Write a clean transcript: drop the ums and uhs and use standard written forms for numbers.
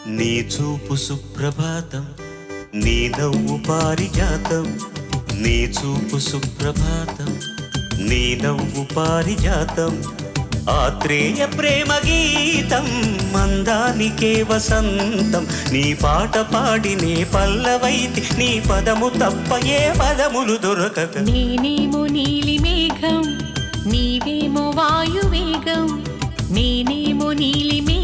నీ చూపు సుప్రభాతం, నీ నవ్వు పారిజాతం. నీ చూపు సుప్రభాతం, నీ నవ్వు పారిజాతం. ఆత్రేయ ప్రేమ గీతం, మందానికే వసంతం. నీ పాట పాడినే పల్లవైతి, నీ పదము తప్ప ఏ పదములు దొరకక. నేనేమో నీలి మేఘం, నీవేమో వాయువేగం. నేనేమో నీలి మేఘం,